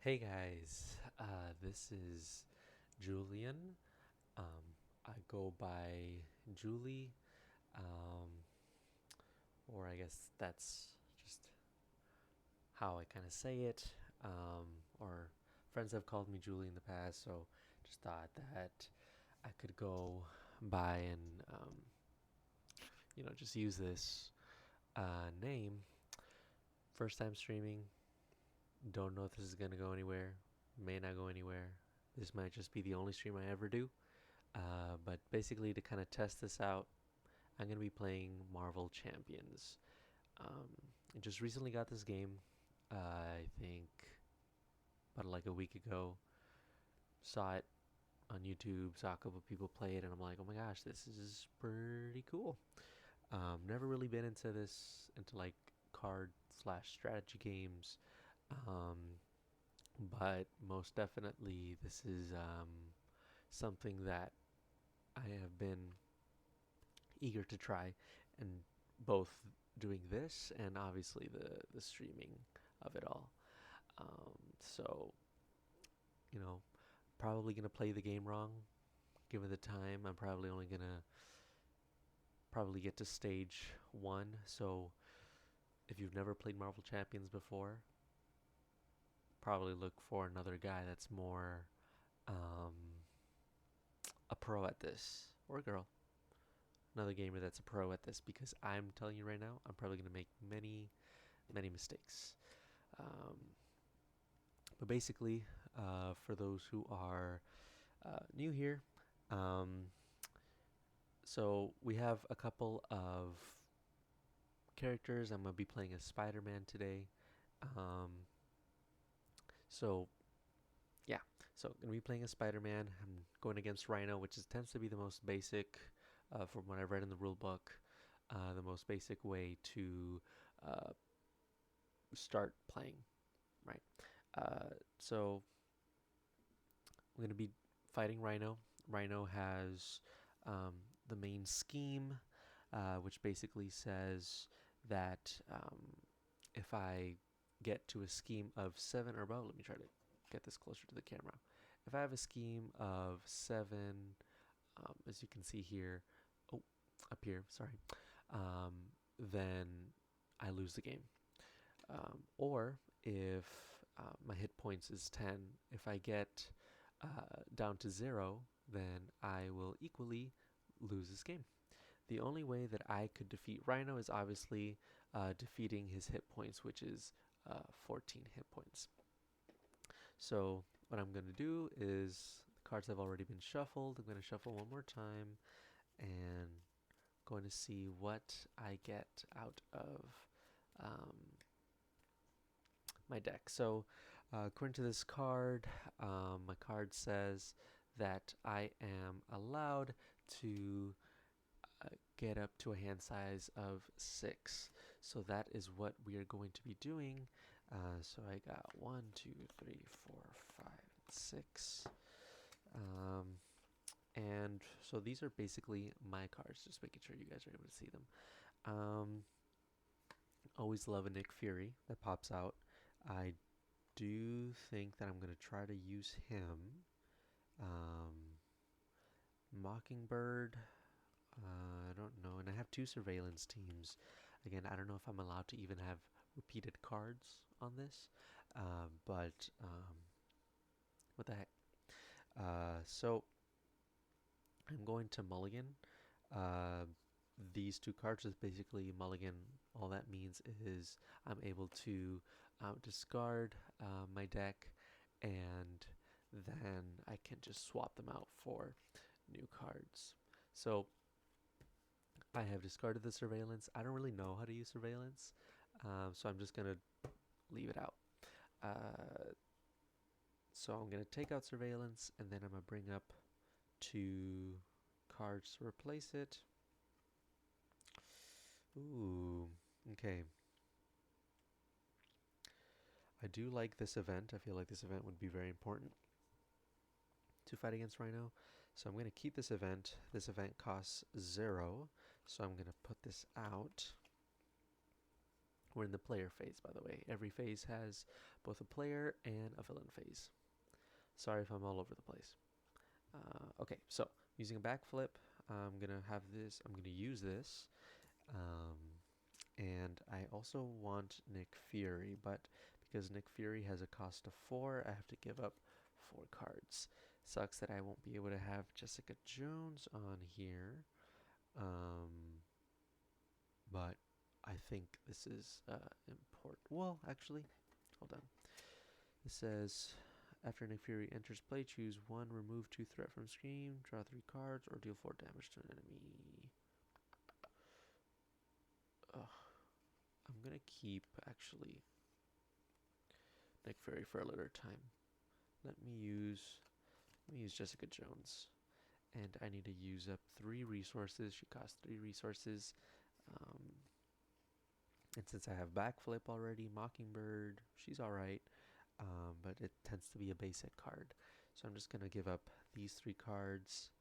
Hey guys, this is Julian. I go by Julie, um, or I guess that's just how I kind of say it. Or friends have called me Julie in the past, so just thought that I could go by and just use this name. First time streaming, don't know if this is gonna go anywhere. May not go anywhere. This might just be the only stream I ever do. But basically, to kind of test this out, I'm going to be playing Marvel Champions. Um, I just recently got this game, I think about like a week ago. Saw it on YouTube, saw a couple of people play it, and I'm like, oh my gosh, this is pretty cool. Never really been into into like card slash strategy games, um, but most definitely this is something that I have been eager to try, and both doing this and obviously the streaming of it all. So probably gonna play the game wrong. Given the time, I'm probably only gonna probably get to stage one. So if you've never played Marvel Champions before, probably look for another guy that's more um, a pro at this, or a girl, another gamer that's a pro at this. Because I'm telling you right now, I'm probably gonna make many mistakes. Um, But basically, for those who are new here, um, so we have a couple of characters. I'm gonna be playing as Spider-Man today. Um, so yeah, so I'm gonna be playing as Spider-Man. I'm going against Rhino, which tends to be the most basic, from what I've read in the rule book, the most basic way to uh, start playing. Right. So I'm going to be fighting Rhino. Rhino has the main scheme, which basically says that if I get to a scheme of seven or above, let me try to get this closer to the camera. If I have a scheme of seven, as you can see here, oh, up here, sorry, um, then I lose the game. Or if my hit points is 10, if I get down to 0, then I will equally lose this game. The only way that I could defeat Rhino is obviously defeating his hit points, which is 14 hit points. So what I'm going to do is the cards have already been shuffled. I'm going to shuffle one more time and going to see what I get out of um, my deck. So, according to this card, my card says that I am allowed to get up to a hand size of 6. So that is what we are going to be doing. So I got 1, 2, 3, 4, 5, 6. Um, and so these are basically my cards, just making sure you guys are able to see them. Um, Always love a Nick Fury that pops out. I do think that I'm going to try to use him. Um, Mockingbird, I don't know. And I have two surveillance teams. Again, I don't know if I'm allowed to even have repeated cards on this. But what the heck? So I'm going to mulligan. Uh, these two cards is basically mulligan. All that means is I'm able to discard my deck, and then I can just swap them out for new cards. So I have discarded the surveillance. I don't really know how to use surveillance, so I'm just gonna leave it out. So I'm gonna take out surveillance, and then I'm gonna bring up two cards to replace it. Ooh, okay. I do like this event. I feel like this event would be very important to fight against Rhino. So I'm going to keep this event. This event costs 0. So I'm going to put this out. We're in the player phase, by the way. Every phase has both a player and a villain phase. Sorry if I'm all over the place. Okay, so using a backflip, I'm gonna use this. Um, and I also want Nick Fury, but because Nick Fury has a cost of 4, I have to give up 4 cards. Sucks that I won't be able to have Jessica Jones on here. But I think this is important. Well, actually, hold on. It says, after Nick Fury enters play, choose 1, remove 2 threat from screen, draw 3 cards, or deal 4 damage to an enemy. I'm gonna keep, actually, Nick Fury for a later time. Let me use Jessica Jones. And I need to use up 3 resources. She costs 3 resources. Um, and since I have Backflip already, Mockingbird, she's alright. But it tends to be a basic card. So I'm just going to give up these 3 cards.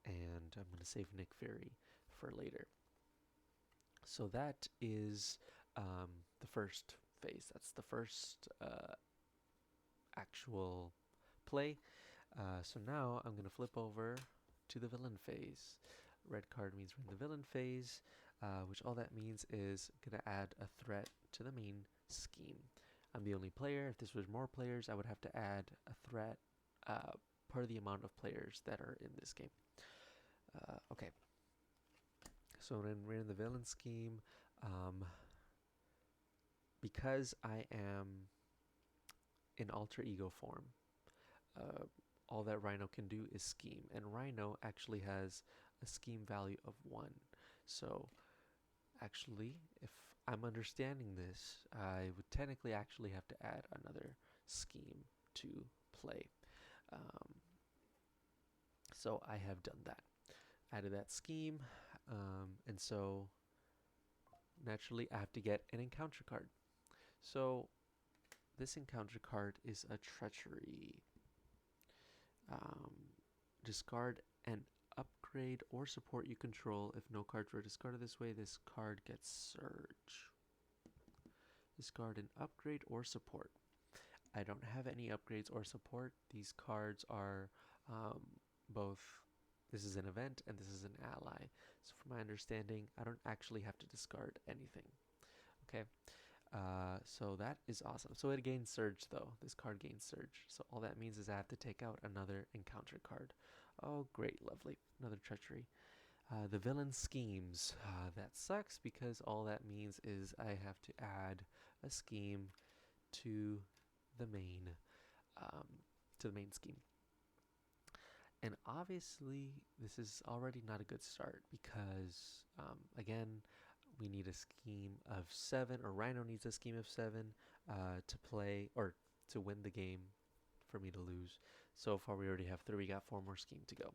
And I'm going to save Nick Fury for later. So that is the first phase. That's the first actual play. So now I'm going to flip over to the villain phase. Red card means we're in the villain phase, which all that means is going to add a threat to the main scheme. I'm the only player. If this was more players, I would have to add a threat per the amount of players that are in this game. Okay. So when we're in the villain scheme, because I am in alter ego form, all that Rhino can do is scheme, and Rhino actually has a scheme value of 1. So actually, if I'm understanding this, I would technically actually have to add another scheme to play. So I have done that. Added that scheme, and so naturally I have to get an encounter card. So this encounter card is a treachery. Discard an upgrade or support you control. If no cards were discarded this way, this card gets Surge. Discard an upgrade or support. I don't have any upgrades or support. These cards are both, this is an event and this is an ally. So from my understanding, I don't actually have to discard anything. Okay. So that is awesome. So it gains Surge though. This card gains Surge. So all that means is I have to take out another encounter card. Oh, great, lovely. Another treachery. The villain schemes. That sucks because all that means is I have to add a scheme to the main scheme. And obviously, this is already not a good start because, again, we need a scheme of 7, or Rhino needs a scheme of 7 to play, or to win the game for me to lose. So far, we already have 3. We got 4 more schemes to go.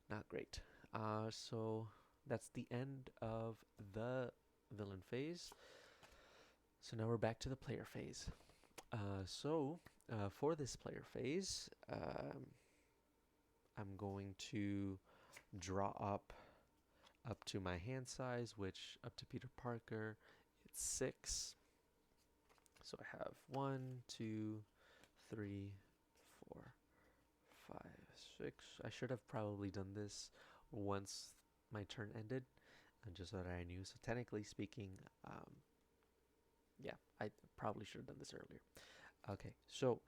Not great. So that's the end of the villain phase. So now we're back to the player phase. For this player phase, I'm going to draw up to my hand size, which up to Peter Parker, it's 6. So I have 1, 2, 3, 4, 5, 6. I should have probably done this once my turn ended, and just so that I knew. So technically speaking, yeah, I probably should have done this earlier. Okay, so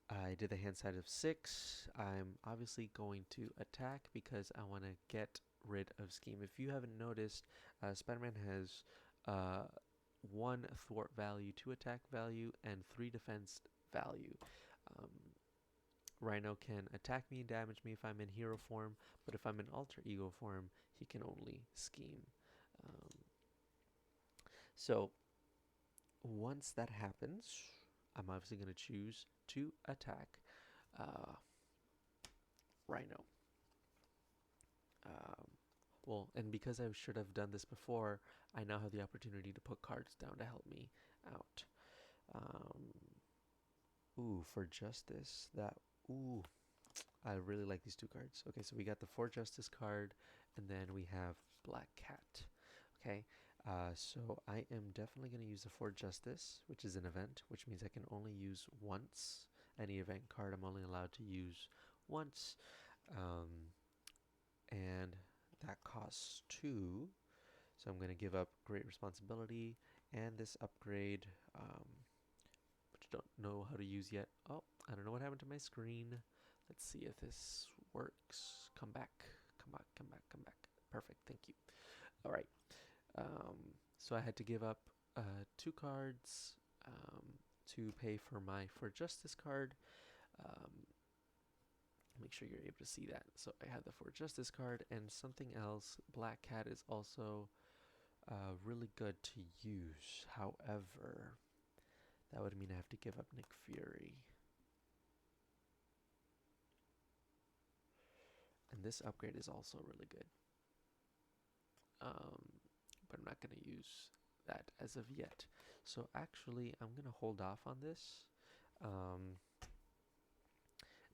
I did the hand size of 6. I'm obviously going to attack because I want to get rid of scheme. If you haven't noticed, Spider-Man has 1 thwart value, 2 attack value, and 3 defense value. Rhino can attack me and damage me if I'm in hero form, but if I'm in alter ego form, he can only scheme. So once that happens, I'm obviously going to choose to attack Rhino. Well, and because I should have done this before, I now have the opportunity to put cards down to help me out. For Justice, I really like these 2 cards. Okay, so we got the For Justice card, and then we have Black Cat. Okay, So I am definitely going to use the Fort Justice, which is an event, which means I can only use once. Any event card I'm only allowed to use once. Um, and that costs 2. So I'm going to give up Great Responsibility and this upgrade, which I don't know how to use yet. Oh, I don't know what happened to my screen. Let's see if this works. Come back, come back, come back, come back. Perfect, thank you. All right. So I had to give up 2 cards um, to pay for my For Justice card. Um, make sure you're able to see that. So I had the For Justice card and something else. Black Cat is also really good to use. However, that would mean I have to give up Nick Fury. And this upgrade is also really good. But I'm not going to use that as of yet. So actually, I'm going to hold off on this.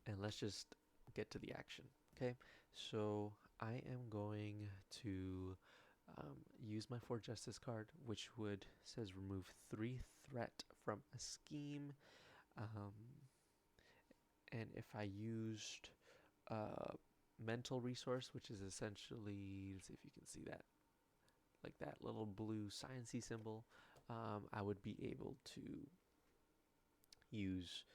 And let's just get to the action. Okay, so I am going to use my For Justice card, which would says remove 3 threat from a scheme. And if I used mental resource, which is essentially, let's see if you can see that, like that little blue sciencey symbol, I would be able to use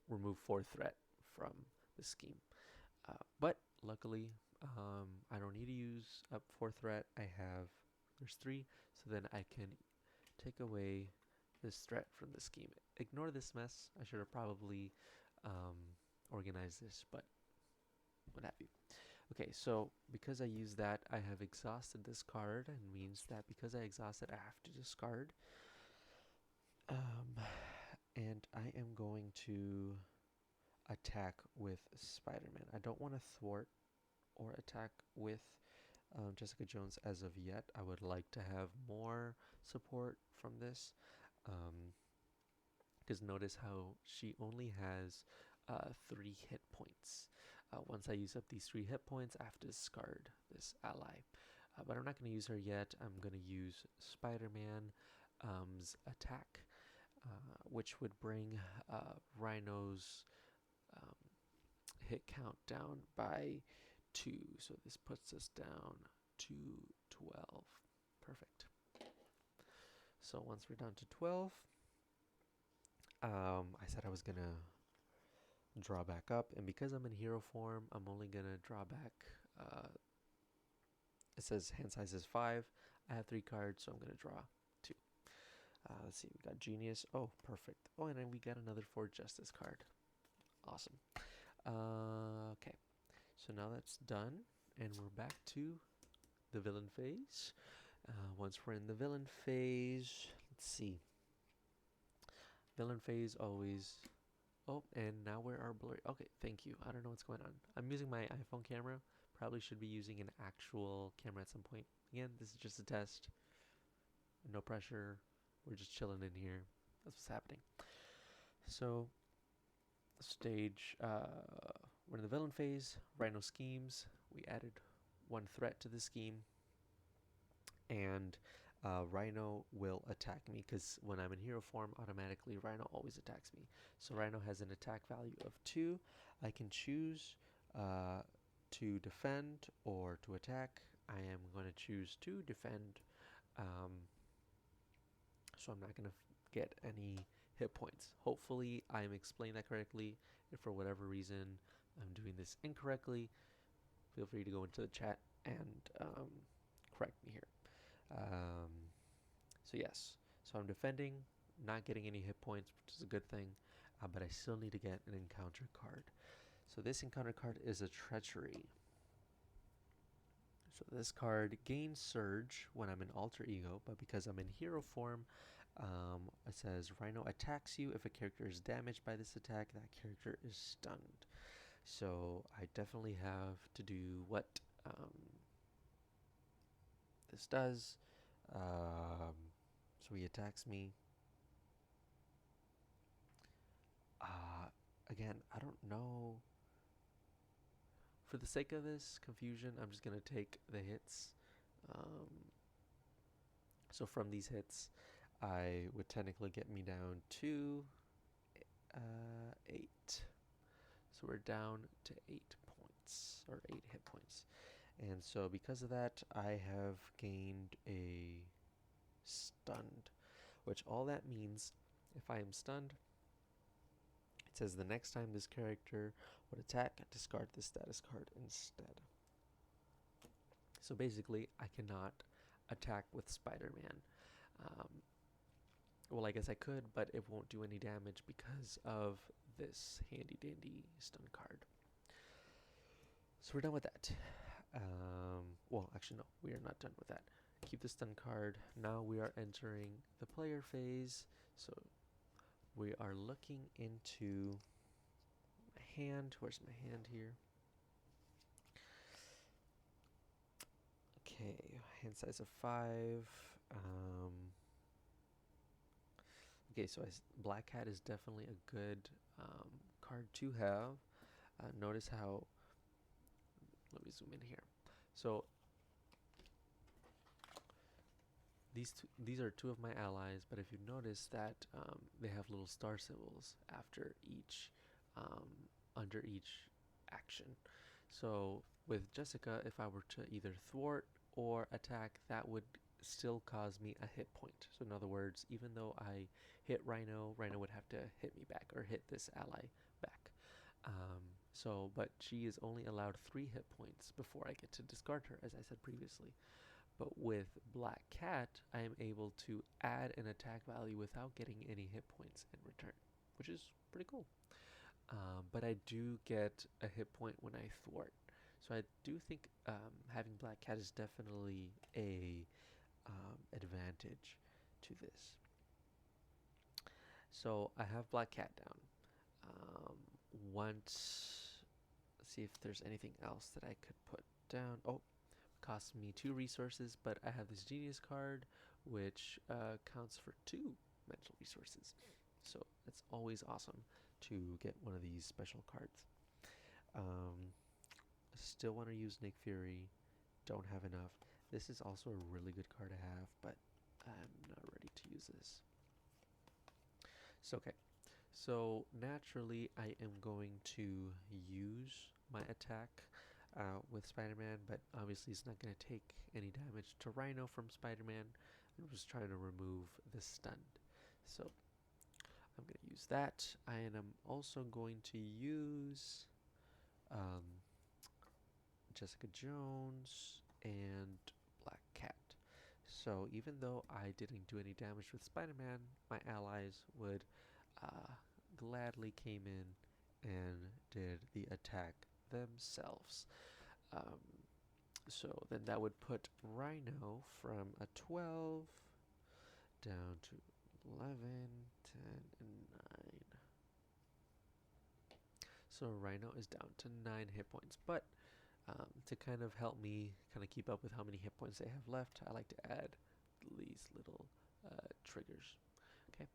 remove 4 threat from the scheme. But luckily, I don't need to use up 4 threat. There's 3, so then I can take away this threat from the scheme. Ignore this mess. I should have probably organized this, but what have you. Okay, so because I use that, I have exhausted this card, and means that because I exhausted, I have to discard. And I am going to attack with Spider-Man. I don't want to thwart or attack with Jessica Jones as of yet. I would like to have more support from this. Because notice how she only has 3 hit points. Once I use up these 3 hit points, I have to discard this ally. But I'm not going to use her yet. I'm going to use Spider-Man's attack, which would bring Rhino's hit count down by 2. So this puts us down to 12. Perfect. So once we're down to 12, I said I was going to draw back up. And because I'm in hero form, I'm only going to draw back. It says hand size is 5. I have 3 cards, so I'm going to draw 2. Let's see, we got Genius. Oh, perfect. Oh, and then we got another For Justice card. Awesome. Okay, so now that's done, and we're back to the villain phase. Once we're in the villain phase, let's see. Villain phase always. Oh, and now where are blurry? Okay, thank you. I don't know what's going on. I'm using my iPhone camera. Probably should be using an actual camera at some point. Again, this is just a test. No pressure. We're just chilling in here. That's what's happening. So, stage, we're in the villain phase. Rhino schemes. We added 1 threat to the scheme. And Rhino will attack me because when I'm in hero form, automatically Rhino always attacks me. So Rhino has an attack value of 2. I can choose to defend or to attack. I am going to choose to defend. So I'm not going to get any hit points. Hopefully I'm explaining that correctly. If for whatever reason I'm doing this incorrectly, feel free to go into the chat and correct me here. So yes, so I'm defending, not getting any hit points, which is a good thing, but I still need to get an encounter card. So this encounter card is a Treachery. So this card gains Surge when I'm in Alter Ego, but because I'm in hero form, it says Rhino attacks you. If a character is damaged by this attack, that character is stunned. So I definitely have to do what this does. So he attacks me. Again, I don't know. For the sake of this confusion, I'm just going to take the hits. So from these hits, I would technically get me down to 8. So we're down to 8 points, or 8 hit points. And so because of that, I have gained a stunned, which all that means, if I am stunned, it says the next time this character would attack, discard this status card instead. So basically, I cannot attack with Spider-Man. Um, well, I guess I could, but it won't do any damage because of this handy dandy stun card. So we're done with that. Well, actually, no, we are not done with that. Keep the stun card. Now we are entering the player phase. So we are looking into my hand. Where's my hand here? Okay, hand size of 5. Okay, so Black Cat is definitely a good card to have. Notice how, let me zoom in here. So these are 2 of my allies, but if you notice that they have little star symbols after each, under each action. So with Jessica, if I were to either thwart or attack, that would still cause me a hit point. So in other words, even though I hit Rhino, Rhino would have to hit me back or hit this ally back. But she is only allowed 3 hit points before I get to discard her, as I said previously. But with Black Cat, I am able to add an attack value without getting any hit points in return, which is pretty cool. But I do get a hit point when I thwart. So I do think having Black Cat is definitely a advantage to this. So I have Black Cat down. Let's see if there's anything else that I could put down. Oh, costs me 2 resources, but I have this Genius card, which counts for 2 mental resources. So it's always awesome to get one of these special cards. Still want to use Nick Fury. Don't have enough. This is also a really good card to have, but I'm not ready to use this. So okay. So naturally, I am going to use my attack with Spider-Man, but obviously it's not going to take any damage to Rhino from Spider-Man. I'm just trying to remove the stun. So I'm going to use that. I am also going to use Jessica Jones and Black Cat. So even though I didn't do any damage with Spider-Man, my allies would gladly came in and did the attack themselves. So then that would put Rhino from a 12 down to 11, 10, and 9. So Rhino is down to 9 hit points. But to kind of help me kind of keep up with how many hit points they have left, I like to add these little triggers. Okay,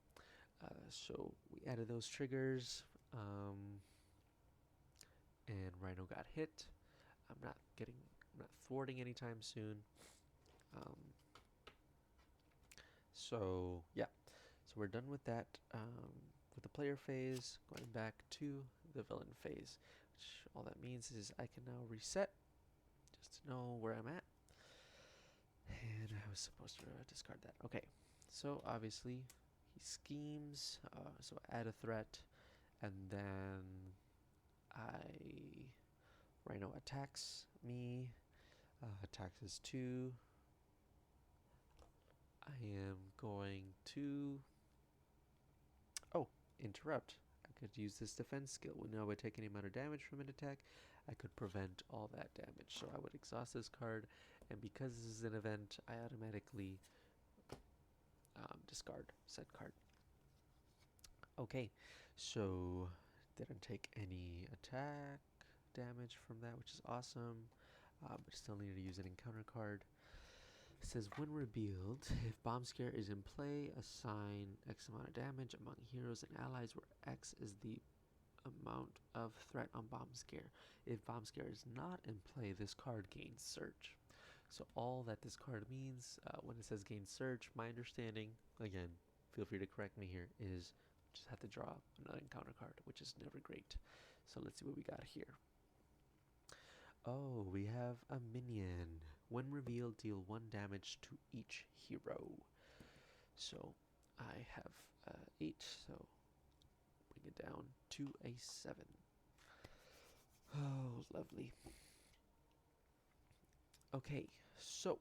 so we added those triggers, and Rhino got hit. I'm not thwarting anytime soon. So yeah, so we're done with that. With the player phase, going back to the villain phase, which all that means is I can now reset just to know where I'm at. And I was supposed to discard that. Okay, so obviously he schemes, so add a threat, and then Rhino attacks me, attacks is 2. I am going to, interrupt. I could use this defense skill. When I would take any amount of damage from an attack, I could prevent all that damage. So I would exhaust this card, and because this is an event, I automatically discard said card. Okay, so didn't take any attack damage from that, which is awesome, but still needed to use an encounter card. It says when revealed, if Bomb Scare is in play, assign X amount of damage among heroes and allies, where X is the amount of threat on Bomb Scare. If Bomb Scare is not in play, this card gains Surge. So all that this card means when it says gain surge, my understanding, again, feel free to correct me here, is just have to draw another encounter card, which is never great. So let's see what we got here. Oh, we have a minion. When revealed, deal 1 damage to each hero. So I have 8, so bring it down to a 7. Oh, lovely. Okay, so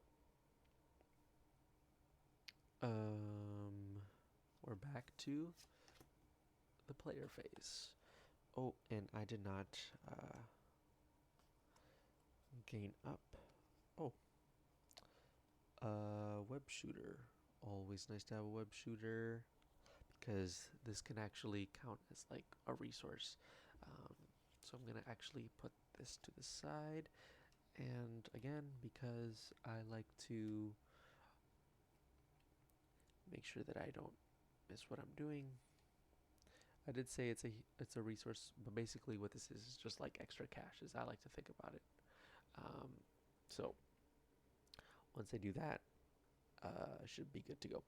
we're back to the player phase. Oh, and I did not gain up. Oh, web shooter. Always nice to have a web shooter because this can actually count as like a resource. So I'm gonna actually put this to the side, and again, because I like to make sure that I don't miss what I'm doing. I did say it's a resource, but basically what this is just like extra cash, as I like to think about it. So once I do that, I should be good to go.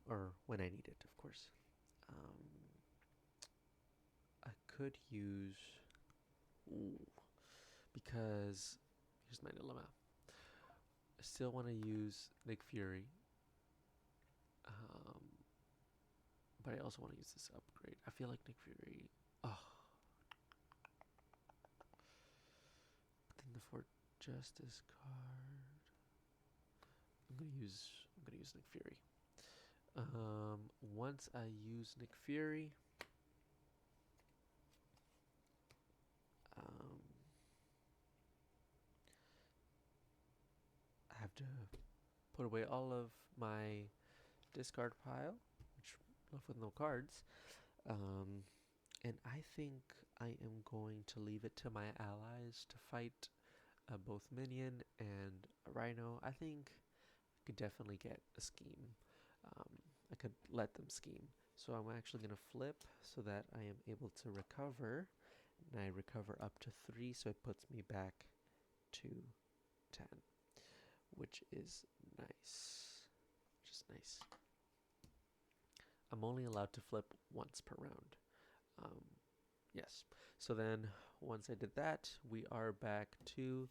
Or when I need it, of course. I could use, because here's my dilemma. I still want to use Nick Fury, but I also want to use this upgrade. I feel like Nick Fury. Oh, but then the Fort Justice card. I'm gonna use Nick Fury. Once I use Nick Fury, I have to put away all of my discard pile, which left with no cards. And I think I am going to leave it to my allies to fight both Minion and Rhino. I think I could definitely get a scheme. I could let them scheme. So I'm actually going to flip so that I am able to recover. And I recover up to 3, so it puts me back to 10, which is nice. Just nice. I'm only allowed to flip once per round. Yes. So then once I did that, we are back to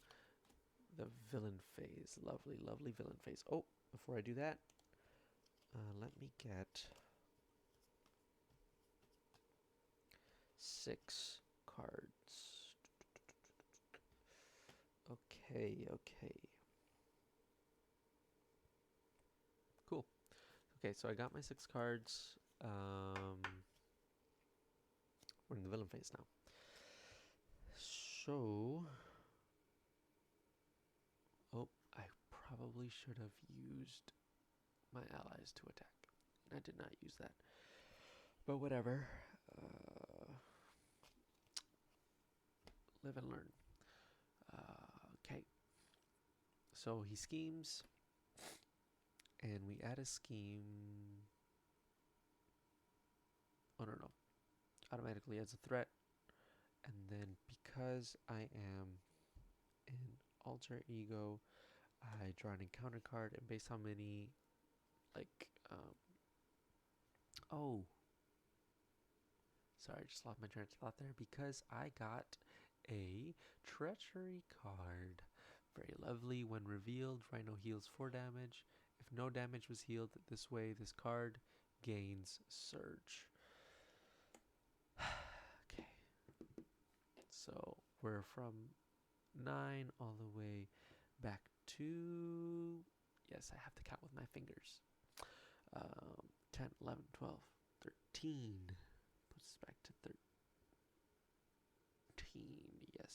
the villain phase. Lovely, lovely villain phase. Oh, before I do that, let me get 6 cards. Okay. Cool. Okay, so I got my 6 cards. We're in the villain phase now. So, oh, I probably should have used my allies to attack. I did not use that. But whatever. Live and learn. Okay. So he schemes, and we add a scheme. Oh, no. Automatically adds a threat. And then because I am in alter ego, I draw an encounter card, and based on how many, like, oh, sorry, I just lost my train of thought there. Because I got a treachery card. Very lovely. When revealed, Rhino heals 4 damage. If no damage was healed this way, this card gains surge. Okay. So we're from 9 all the way back to, yes, I have to count with my fingers. 10, 11, 12, 13. Puts us back to 13. Yes.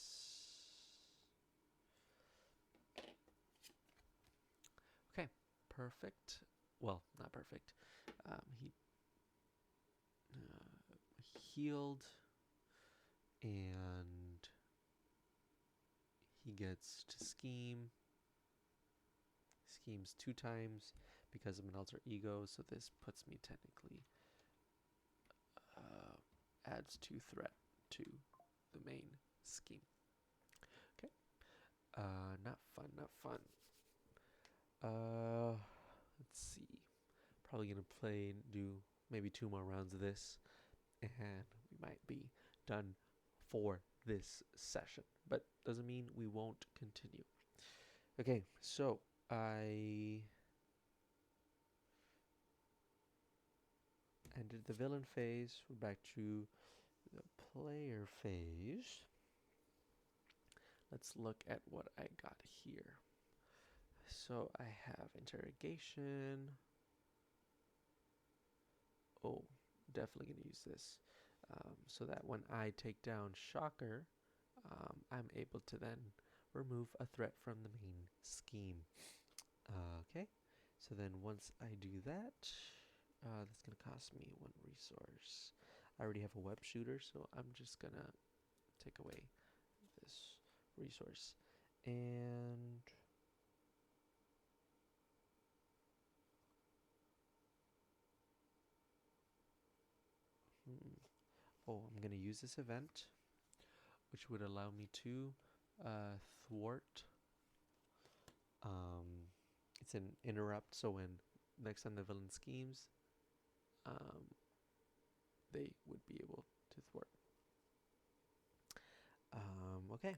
Okay. Perfect. Well, not perfect. He healed, and he gets to scheme. Schemes 2 times because I'm an alter ego, so this puts me technically, adds 2 threat to the main scheme. Okay. Not not fun. Let's see. Probably gonna do maybe 2 more rounds of this, and we might be done for this session. But doesn't mean we won't continue. Okay, so I ended the villain phase. We're back to the player phase. Let's look at what I got here. So I have interrogation. Oh, definitely going to use this. So that when I take down Shocker, I'm able to then remove a threat from the main scheme. Okay, so then once I do that, that's going to cost me 1 resource. I already have a web shooter, so I'm just going to take away this resource. And oh, I'm going to use this event, which would allow me to thwart. It's an interrupt, so when next time the villain schemes, they would be able to thwart. Okay,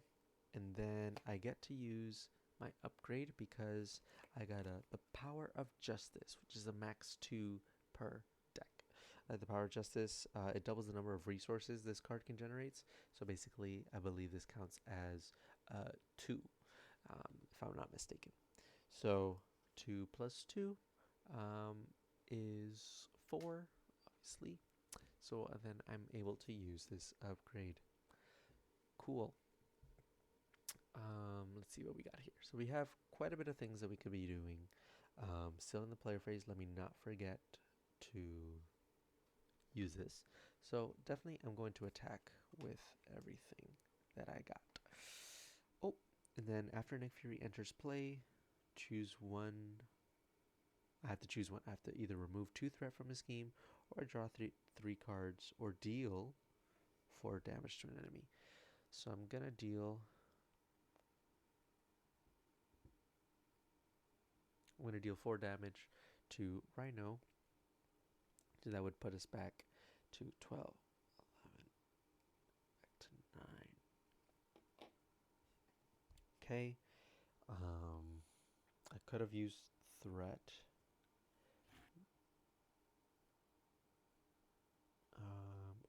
and then I get to use my upgrade because I got the Power of Justice, which is a max 2 per deck. The Power of Justice, it doubles the number of resources this card can generate. So basically, I believe this counts as 2, if I'm not mistaken. So 2 plus 2 is 4, obviously. So then I'm able to use this upgrade. Cool. Let's see what we got here. So we have quite a bit of things that we could be doing. Still in the player phase, let me not forget to use this. So definitely I'm going to attack with everything that I got. Oh, and then after Nick Fury enters play, choose one. I have to choose one. I have to either remove 2 threat from his scheme, or draw three cards, or deal 4 damage to an enemy. So I'm gonna deal. I'm gonna deal 4 damage to Rhino. So that would put us back to 12, 11, back to 9. Okay. I could have used threat.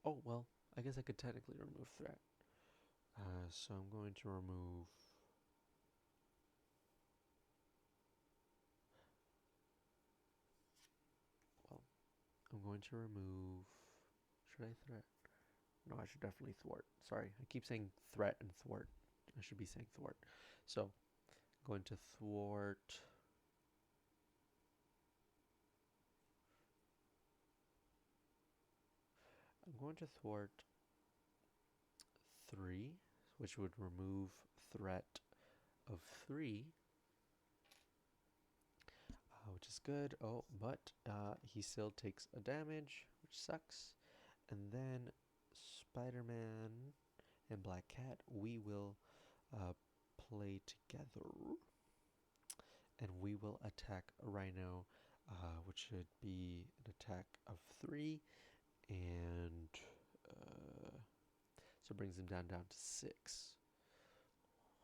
Oh, well, I guess I could technically remove threat. So I'm going to remove... Well, I'm going to remove... Should I threat? No, I should definitely thwart. Sorry, I keep saying threat and thwart. I should be saying thwart. So, I'm going to thwart... I'm going to thwart 3, which would remove threat of 3, which is good. Oh, but he still takes a damage, which sucks. And then Spider-Man and Black Cat, we will play together. And we will attack Rhino, which should be an attack of 3. And so brings him down to 6.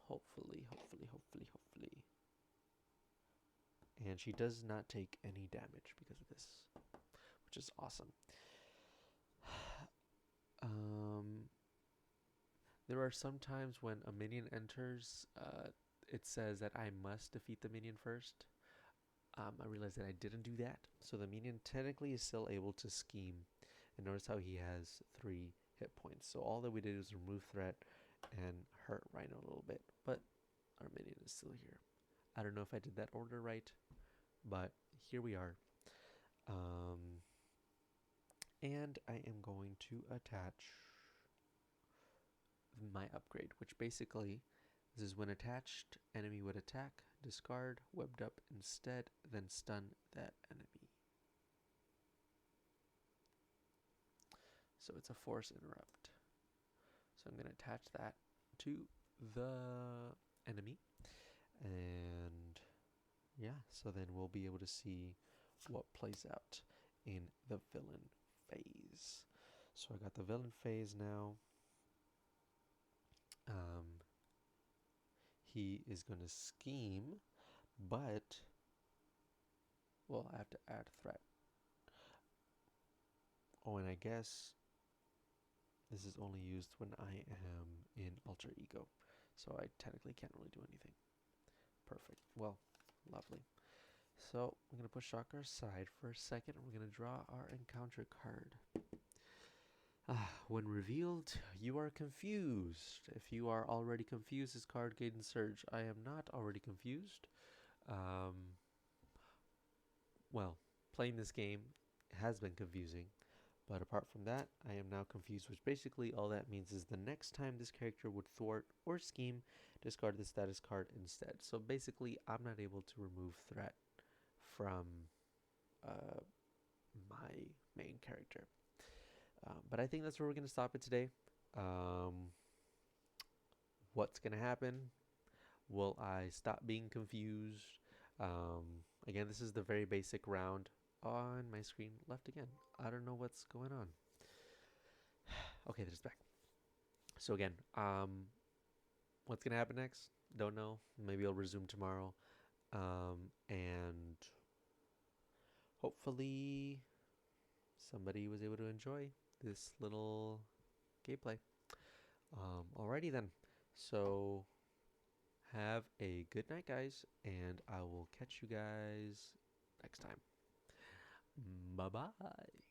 Hopefully. And she does not take any damage because of this, which is awesome. There are some times when a minion enters, it says that I must defeat the minion first. I realized that I didn't do that, so the minion technically is still able to scheme. And notice how he has 3 hit points. So all that we did was remove threat and hurt Rhino a little bit, but our minion is still here. I don't know if I did that order right, but here we are. And I am going to attach my upgrade, which basically, this is when attached, enemy would attack, discard, webbed up instead, then stun that enemy. So it's a force interrupt. So I'm going to attach that to the enemy. And So then we'll be able to see what plays out in the villain phase. So I got the villain phase now. He is going to scheme, but, well, I have to add threat. Oh, and I guess this is only used when I am in alter ego. So I technically can't really do anything. Perfect. Well, lovely. So I'm going to push Shocker aside for a second. We're going to draw our encounter card. When revealed, you are confused. If you are already confused, this card gains Surge. I am not already confused. Well, playing this game has been confusing, but apart from that, I am now confused, which basically all that means is the next time this character would thwart or scheme, discard the status card instead. So basically, I'm not able to remove threat from my main character. But I think that's where we're going to stop it today. What's going to happen? Will I stop being confused? Again, this is the very basic round on my screen left again. I don't know what's going on. Okay, there's back. So again, what's going to happen next? Don't know. Maybe I'll resume tomorrow. And hopefully somebody was able to enjoy this little gameplay. Alrighty then. So have a good night, guys, and I will catch you guys next time. Bye bye.